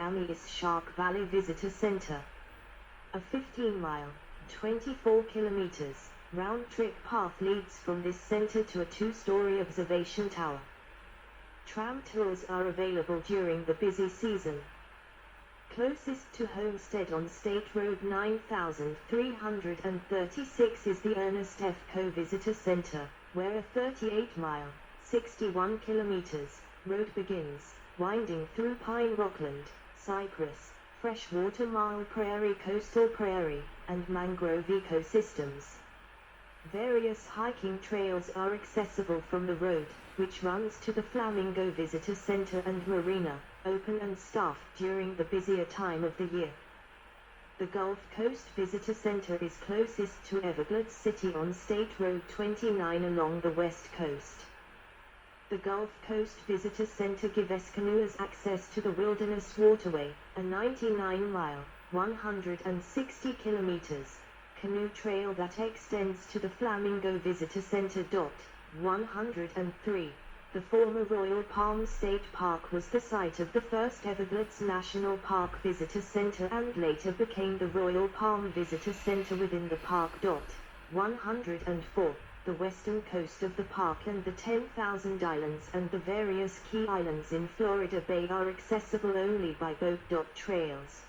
Miami is Shark Valley Visitor Center. A 15-mile, 24 kilometers, round-trip path leads from this center to a 2-story observation tower. Tram tours are available during the busy season. Closest to Homestead on State Road 9336 is the Ernest F. Coe Visitor Center, where a 38-mile, 61 kilometers, road begins, winding through pine rockland, cypress, freshwater marl prairie, coastal prairie, and mangrove ecosystems. Various hiking trails are accessible from the road, which runs to the Flamingo Visitor Center and Marina, open and staffed during the busier time of the year. The Gulf Coast Visitor Center is closest to Everglades City on State Road 29 along the west coast. The Gulf Coast Visitor Center gives canoers access to the Wilderness Waterway, a 99-mile, 160 kilometers, canoe trail that extends to the Flamingo Visitor Center. 103. The former Royal Palm State Park was the site of the first Everglades National Park Visitor Center and later became the Royal Palm Visitor Center within the park. 104. The western coast of the park and the 10,000 islands and the various key islands in Florida Bay are accessible only by boat. Trails.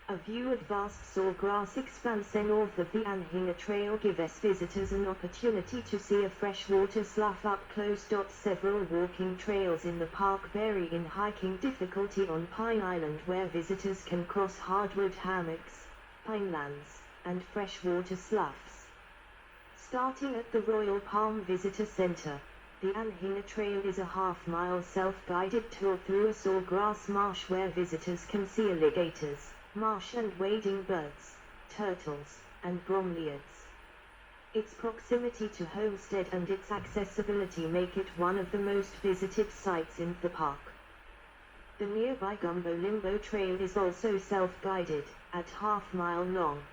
A view of vast sawgrass expanse north of the Anhinga Trail gives visitors an opportunity to see a freshwater slough up close. Several walking trails in the park vary in hiking difficulty on Pine Island, where visitors can cross hardwood hammocks, pinelands, and freshwater sloughs. Starting at the Royal Palm Visitor Center, the Anhinga Trail is a half-mile self-guided tour through a sawgrass marsh where visitors can see alligators, marsh and wading birds, turtles, and bromeliads. Its proximity to Homestead and its accessibility make it one of the most visited sites in the park. The nearby Gumbo Limbo Trail is also self-guided, at half-mile long.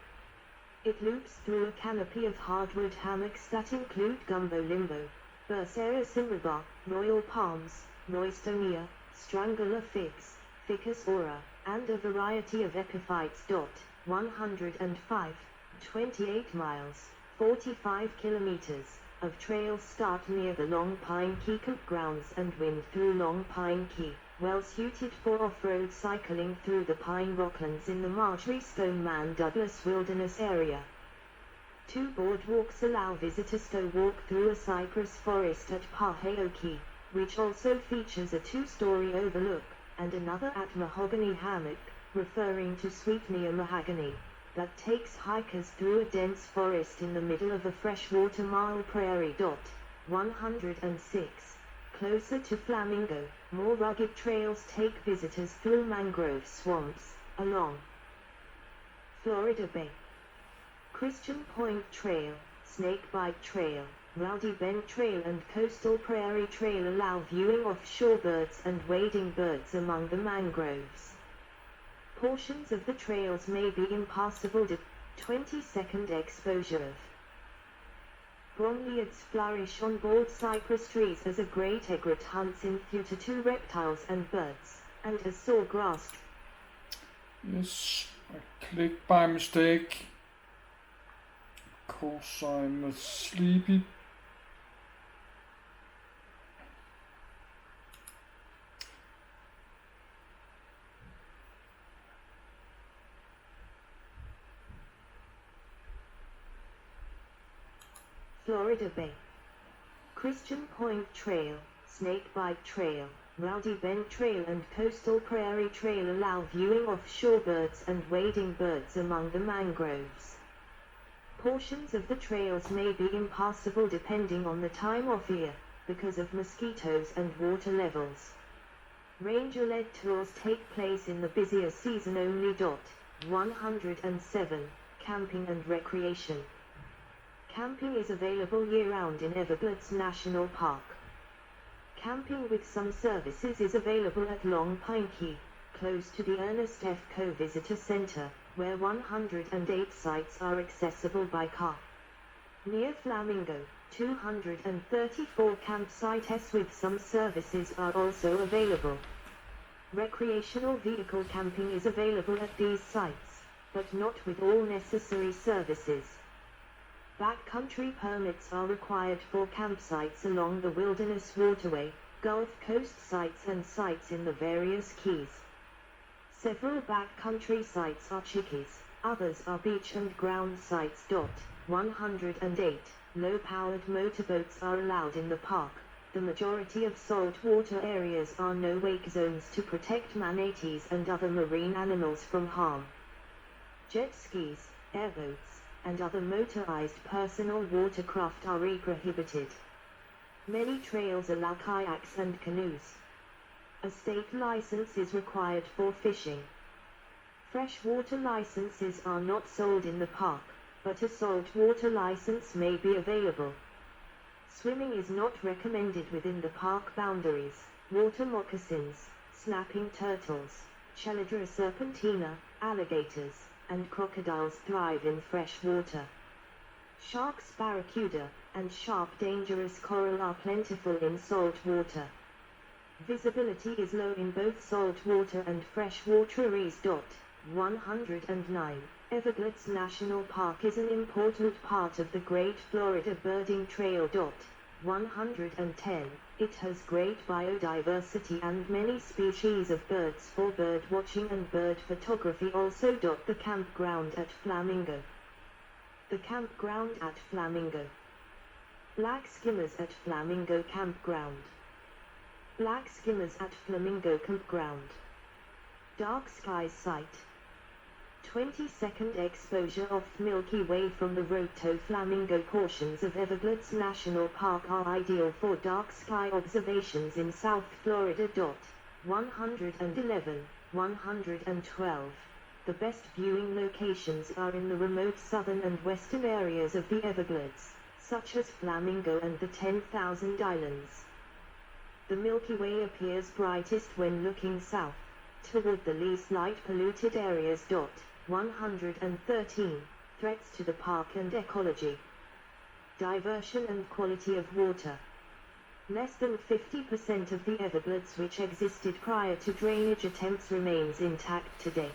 It loops through a canopy of hardwood hammocks that include Gumbo Limbo, Bursera cimbraba, Royal Palms, Roystonea, Strangler figs, Ficus aura, and a variety of epiphytes. 105, 28 miles, 45 kilometers, of trails start near the Long Pine Key campgrounds and wind through Long Pine Key, well suited for off-road cycling through the pine rocklands in the Marjory Stoneman Douglas Wilderness area. 2 boardwalks allow visitors to walk through a cypress forest at Paheo Key, which also features a 2-story overlook, and another at Mahogany Hammock, referring to Sweetnea mahogany, that takes hikers through a dense forest in the middle of a freshwater marl prairie. 106. Closer to Flamingo, more rugged trails take visitors through mangrove swamps, along Florida Bay. Christian Point Trail, Snakebite Trail, Rowdy Bend Trail and Coastal Prairie Trail allow viewing of shorebirds and wading birds among the mangroves. Portions of the trails may be impassable. 20-second exposure of bromeliads flourish on board cypress trees as a great egret hunts in future to reptiles and birds, and as sawgrass. Yes, I clicked by mistake. Cause I'm sleepy. Florida Bay. Christian Point Trail, Snakebite Trail, Rowdy Bend Trail and Coastal Prairie Trail allow viewing of shorebirds and wading birds among the mangroves. Portions of the trails may be impassable depending on the time of year, because of mosquitoes and water levels. Ranger-led tours take place in the busier season only. 107. Camping and recreation. Camping is available year-round in Everglades National Park. Camping with some services is available at Long Pine Key, close to the Ernest F. Coe Visitor Center, where 108 sites are accessible by car. Near Flamingo, 234 campsites with some services are also available. Recreational vehicle camping is available at these sites, but not with all necessary services. Backcountry permits are required for campsites along the Wilderness Waterway, Gulf Coast sites and sites in the various keys. Several backcountry sites are chickees, others are beach and ground sites. 108. Low-powered motorboats are allowed in the park. The majority of saltwater areas are no-wake zones to protect manatees and other marine animals from harm. Jet skis, airboats, and other motorized personal watercraft are prohibited. Many trails allow kayaks and canoes. A state license is required for fishing. Freshwater licenses are not sold in the park, but a saltwater license may be available. Swimming is not recommended within the park boundaries. Water moccasins, snapping turtles, Chelydra serpentina, alligators, and crocodiles thrive in fresh water. Sharks, barracuda, and sharp dangerous coral are plentiful in salt water. Visibility is low in both saltwater and freshwater areas. 109. Everglades National Park is an important part of the Great Florida Birding Trail. 110. It has great biodiversity and many species of birds for bird watching and bird photography. Also. The campground at Flamingo. The campground at Flamingo. Black skimmers at Flamingo Campground. Black skimmers at Flamingo Campground. Dark skies site. 20-second exposure of Milky Way from the Roto Flamingo. Portions of Everglades National Park are ideal for dark sky observations in South Florida. 111. 112. The best viewing locations are in the remote southern and western areas of the Everglades, such as Flamingo and the 10,000 Islands. The Milky Way appears brightest when looking south, toward the least light-polluted areas. 113. Threats to the park and ecology. Diversion and quality of water. Less than 50% of the Everglades which existed prior to drainage attempts remains intact today.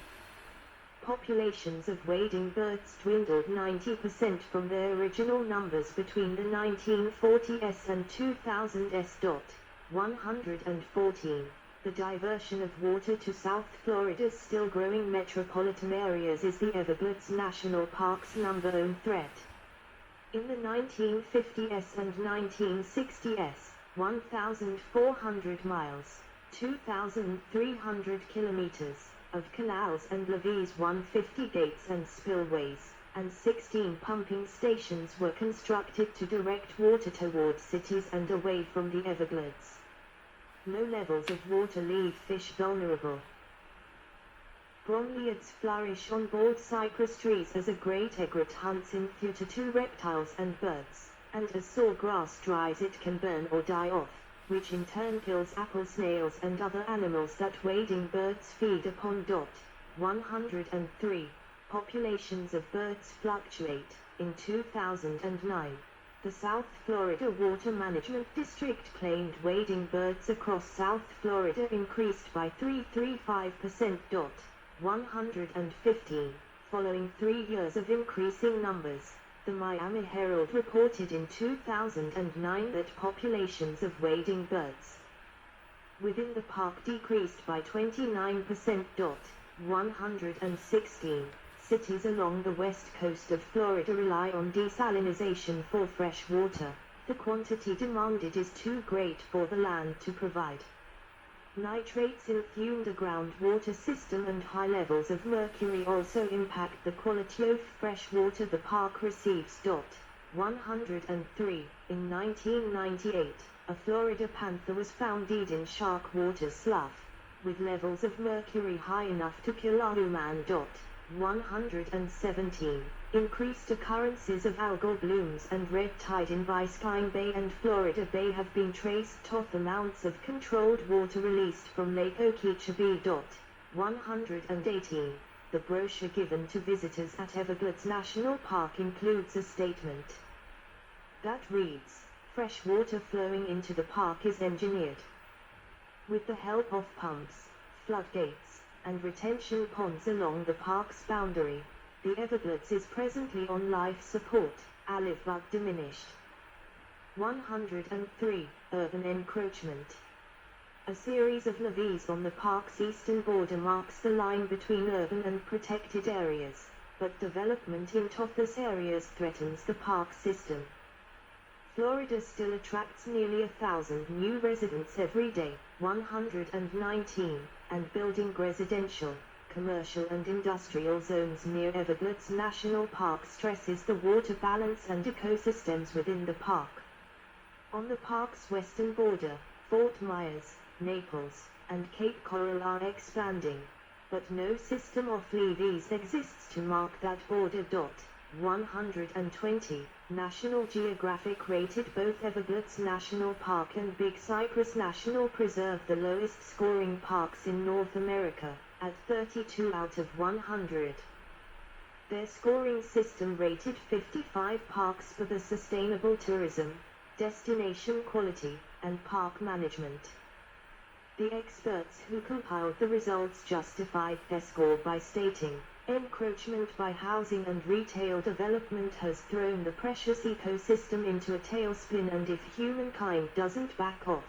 Populations of wading birds dwindled 90% from their original numbers between the 1940s and 2000s. 114. The diversion of water to South Florida's still growing metropolitan areas is the Everglades National Park's number one threat. In the 1950s and 1960s, 1,400 miles, 2,300 kilometers, of canals and levees, 150 gates and spillways, and 16 pumping stations were constructed to direct water towards cities and away from the Everglades. Low levels of water leave fish vulnerable. Bromeliads flourish on board cypress trees as a great egret hunts in future to reptiles and birds, and as sawgrass dries it can burn or die off, which in turn kills apple snails and other animals that wading birds feed upon. 103. Populations of birds fluctuate. In 2009, the South Florida Water Management District claimed wading birds across South Florida increased by 335%. 115. Following 3 years of increasing numbers, the Miami Herald reported in 2009 that populations of wading birds within the park decreased by 29%. 116. Cities along the west coast of Florida rely on desalination for fresh water. The quantity demanded is too great for the land to provide. Nitrates in the groundwater system and high levels of mercury also impact the quality of fresh water the park receives. 103. In 1998, a Florida panther was found dead in shark water slough, with levels of mercury high enough to kill a human. 117. Increased occurrences of algal blooms and red tide in Biscayne Bay and Florida Bay have been traced to amounts of controlled water released from Lake Okeechobee. 118. The brochure given to visitors at Everglades National Park includes a statement that reads, "Fresh water flowing into the park is engineered with the help of pumps, floodgates, and retention ponds along the park's boundary. The Everglades is presently on life support, alive but diminished. 103. Urban encroachment. A series of levees on the park's eastern border marks the line between urban and protected areas, but development in toughness areas threatens the park system. Florida still attracts nearly 1,000 new residents every day, 119, and building residential, commercial and industrial zones near Everglades National Park stresses the water balance and ecosystems within the park. On the park's western border, Fort Myers, Naples, and Cape Coral are expanding, but no system of levees exists to mark that border. 120. National Geographic rated both Everglades National Park and Big Cypress National Preserve the lowest scoring parks in North America, at 32 out of 100. Their scoring system rated 55 parks for the sustainable tourism, destination quality, and park management. The experts who compiled the results justified their score by stating, encroachment by housing and retail development has thrown the precious ecosystem into a tailspin, and if humankind doesn't back off,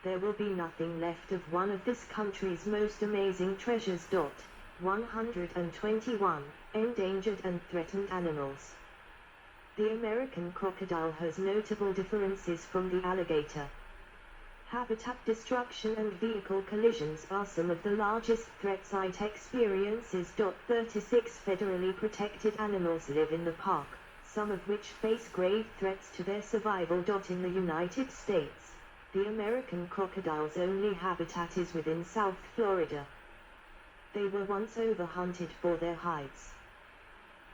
there will be nothing left of one of this country's most amazing treasures. 121. Endangered and threatened animals. The American crocodile has notable differences from the alligator. Habitat destruction and vehicle collisions are some of the largest threats it experiences. 36 federally protected animals live in the park, some of which face grave threats to their survival. In the United States, the American crocodile's only habitat is within South Florida. They were once overhunted for their hides.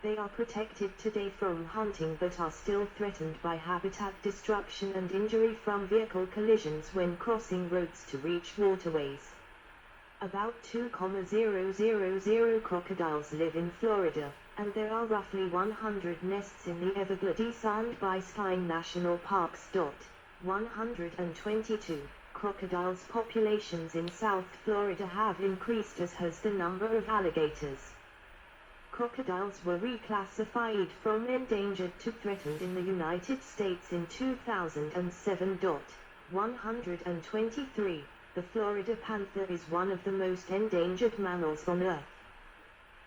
They are protected today from hunting but are still threatened by habitat destruction and injury from vehicle collisions when crossing roads to reach waterways. About 2,000 crocodiles live in Florida, and there are roughly 100 nests in the Everglades and Biscayne National Parks. 122. Crocodiles' populations in South Florida have increased, as has the number of alligators. Crocodiles were reclassified from endangered to threatened in the United States in 2007. 123. The Florida panther is one of the most endangered mammals on Earth.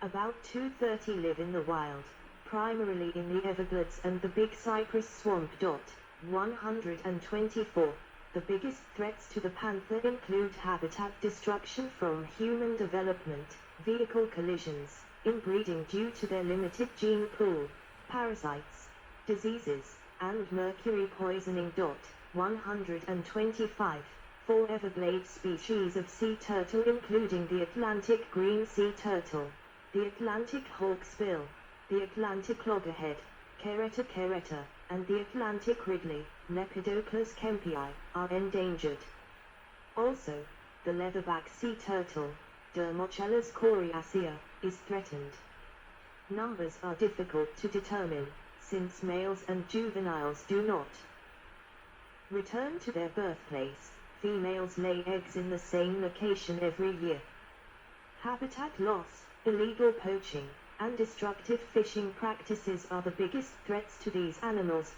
About 230 live in the wild, primarily in the Everglades and the Big Cypress Swamp. 124. The biggest threats to the panther include habitat destruction from human development, vehicle collisions, inbreeding due to their limited gene pool, parasites, diseases, and mercury poisoning. 125. 4 Everglades species of sea turtle including the Atlantic green sea turtle, the Atlantic hawksbill, the Atlantic loggerhead, Caretta caretta, and the Atlantic ridley, Lepidopus kempii, are endangered. Also, the leatherback sea turtle, Dermochellus coriacea, is threatened. Numbers are difficult to determine, since males and juveniles do not return to their birthplace. Females lay eggs in the same location every year. Habitat loss, illegal poaching, and destructive fishing practices are the biggest threats to these animals.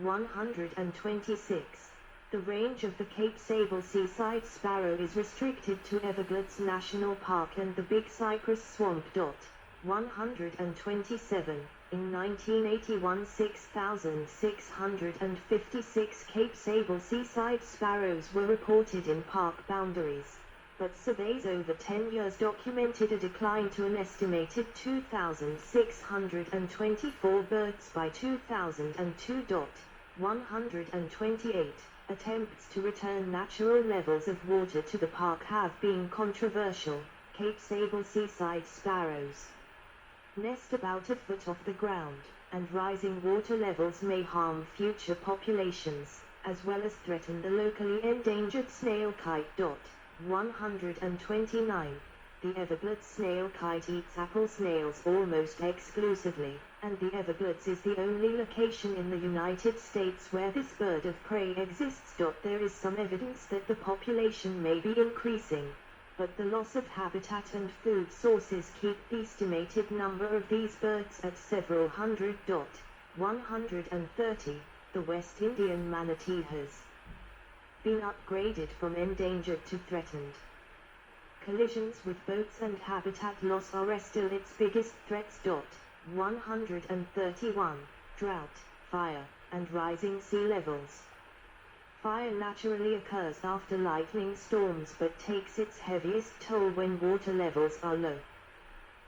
126. The range of the Cape Sable seaside sparrow is restricted to Everglades National Park and the Big Cypress Swamp. 127. In 1981, 6,656 Cape Sable seaside sparrows were reported in park boundaries, but surveys over 10 years documented a decline to an estimated 2,624 birds by 2002. 128. Attempts to return natural levels of water to the park have been controversial. Cape Sable seaside sparrows nest about a foot off the ground, and rising water levels may harm future populations, as well as threaten the locally endangered snail kite. 129. The Everglades snail kite eats apple snails almost exclusively, and the Everglades is the only location in the United States where this bird of prey exists. There is some evidence that the population may be increasing. but the loss of habitat and food sources keep the estimated number of these birds at several hundred. 130. The West Indian manatee has been upgraded from endangered to threatened. Collisions with boats and habitat loss are still its biggest threats. 131. Drought, fire, and rising sea levels. Fire naturally occurs after lightning storms but takes its heaviest toll when water levels are low.